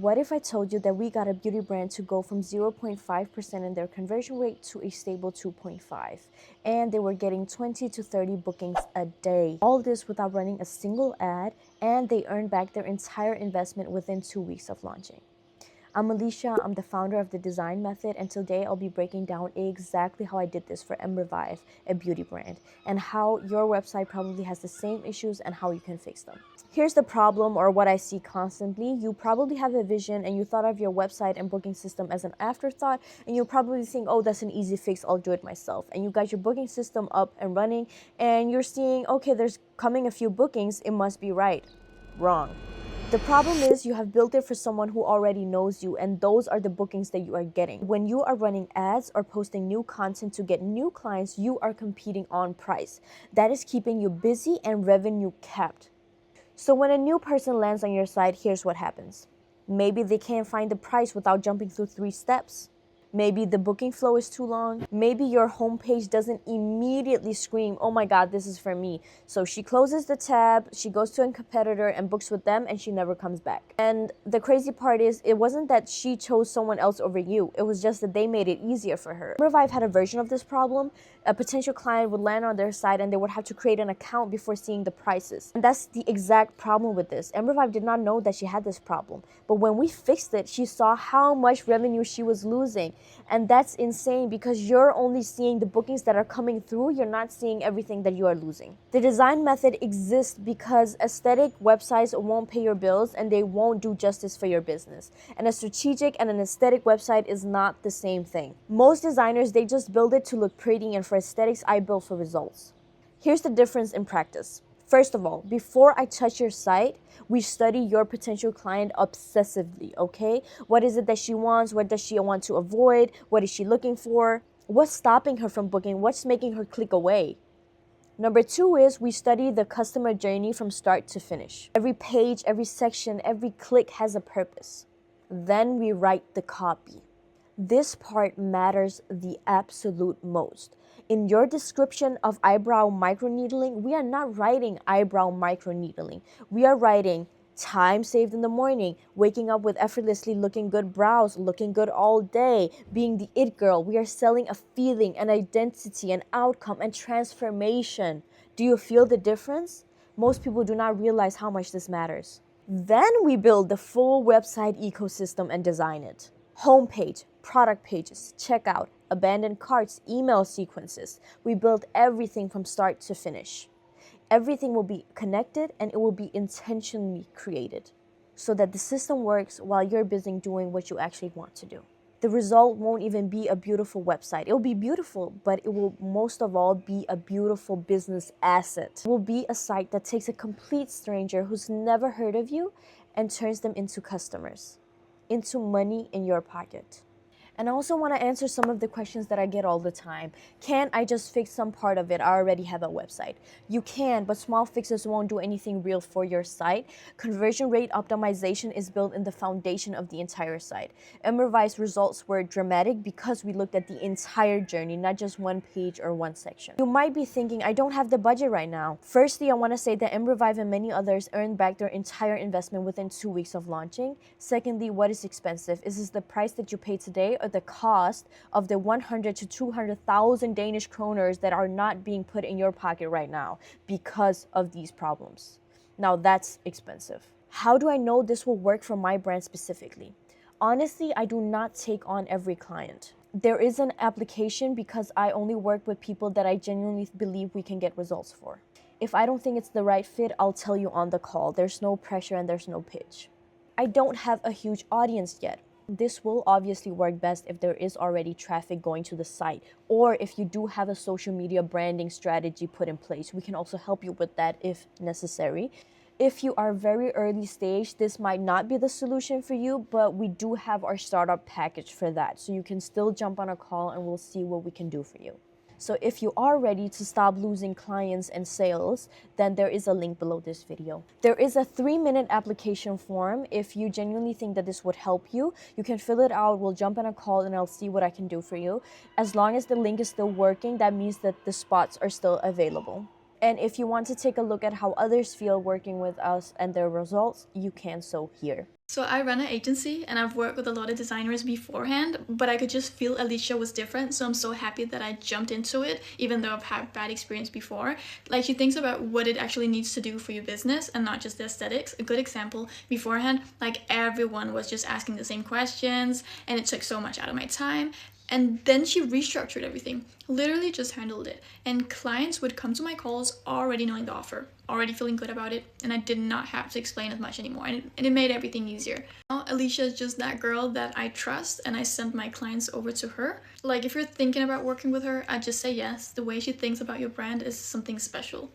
what if I told you that we got a beauty brand to go from 0.5% in their conversion rate to a stable 2.5%, and they were getting 20 to 30 bookings a day. All this without running a single ad, and they earned back their entire investment within 2 weeks of launching. I'm Alicia, I'm the founder of The Design Method, and today I'll be breaking down exactly how I did this for MRevive, a beauty brand, and how your website probably has the same issues and how you can fix them. Here's the problem, or what I see constantly. You probably have a vision and you thought of your website and booking system as an afterthought, and you probably think, oh, that's an easy fix, I'll do it myself. And you got your booking system up and running, and you're seeing, okay, there's coming a few bookings, it must be right. Wrong. The problem is you have built it for someone who already knows you, and those are the bookings that you are getting. When you are running ads or posting new content to get new clients, you are competing on price. That is keeping you busy and revenue capped. So when a new person lands on your site, here's what happens. Maybe they can't find the price without jumping through 3 steps. Maybe the booking flow is too long. Maybe your homepage doesn't immediately scream, oh my God, this is for me. So she closes the tab, she goes to a competitor and books with them, and she never comes back. And the crazy part is, it wasn't that she chose someone else over you. It was just that they made it easier for her. MRevive had a version of this problem. A potential client would land on their site and they would have to create an account before seeing the prices. And that's the exact problem with this. MRevive did not know that she had this problem. But when we fixed it, she saw how much revenue she was losing. And that's insane because you're only seeing the bookings that are coming through. You're not seeing everything that you are losing. The design method exists because aesthetic websites won't pay your bills and they won't do justice for your business. And a strategic and an aesthetic website is not the same thing. Most designers, they just build it to look pretty, and for aesthetics, I build for results. Here's the difference in practice. First of all, before I touch your site, we study your potential client obsessively, okay? What is it that she wants? What does she want to avoid? What is she looking for? What's stopping her from booking? What's making her click away? Number 2 is we study the customer journey from start to finish. Every page, every section, every click has a purpose. Then we write the copy. This part matters the absolute most. In your description of eyebrow microneedling, we are not writing eyebrow microneedling. We are writing time saved in the morning, waking up with effortlessly looking good brows, looking good all day, being the it girl. We are selling a feeling, an identity, an outcome, and transformation. Do you feel the difference? Most people do not realize how much this matters. Then we build the full website ecosystem and design it. Homepage, product pages, checkout, abandoned carts, email sequences. We build everything from start to finish. Everything will be connected and it will be intentionally created so that the system works while you're busy doing what you actually want to do. The result won't even be a beautiful website. It will be beautiful, but it will most of all be a beautiful business asset. It will be a site that takes a complete stranger who's never heard of you and turns them into customers, into money in your pocket. And I also want to answer some of the questions that I get all the time. Can I just fix some part of it? I already have a website. You can, but small fixes won't do anything real for your site. Conversion rate optimization is built in the foundation of the entire site. MRevive's results were dramatic because we looked at the entire journey, not just one page or one section. You might be thinking, I don't have the budget right now. Firstly, I want to say that MRevive and many others earned back their entire investment within 2 weeks of launching. Secondly, what is expensive? Is this the price that you pay today, or the cost of the 100 to 200,000 Danish kroners that are not being put in your pocket right now because of these problems? Now that's expensive. How do I know this will work for my brand specifically? Honestly, I do not take on every client. There is an application because I only work with people that I genuinely believe we can get results for. If I don't think it's the right fit, I'll tell you on the call. There's no pressure and there's no pitch. I don't have a huge audience yet. This will obviously work best if there is already traffic going to the site, or if you do have a social media branding strategy put in place. We can also help you with that if necessary. If you are very early stage, this might not be the solution for you, but we do have our startup package for that. So you can still jump on a call and we'll see what we can do for you. So if you are ready to stop losing clients and sales, then there is a link below this video. There is a 3-minute application form. If you genuinely think that this would help you, you can fill it out. We'll jump on a call and I'll see what I can do for you. As long as the link is still working, that means that the spots are still available. And if you want to take a look at how others feel working with us and their results, you can so here. So I run an agency and I've worked with a lot of designers beforehand, but I could just feel Alicia was different. So I'm so happy that I jumped into it, even though I've had bad experience before. Like, she thinks about what it actually needs to do for your business and not just the aesthetics. A good example, beforehand, like, everyone was just asking the same questions and it took so much out of my time. And then she restructured everything, literally just handled it. And clients would come to my calls already knowing the offer, already feeling good about it, and I did not have to explain as much anymore. And it made everything easier. Now, Alicia is just that girl that I trust, and I send my clients over to her. Like, if you're thinking about working with her, I'd just say yes. The way she thinks about your brand is something special.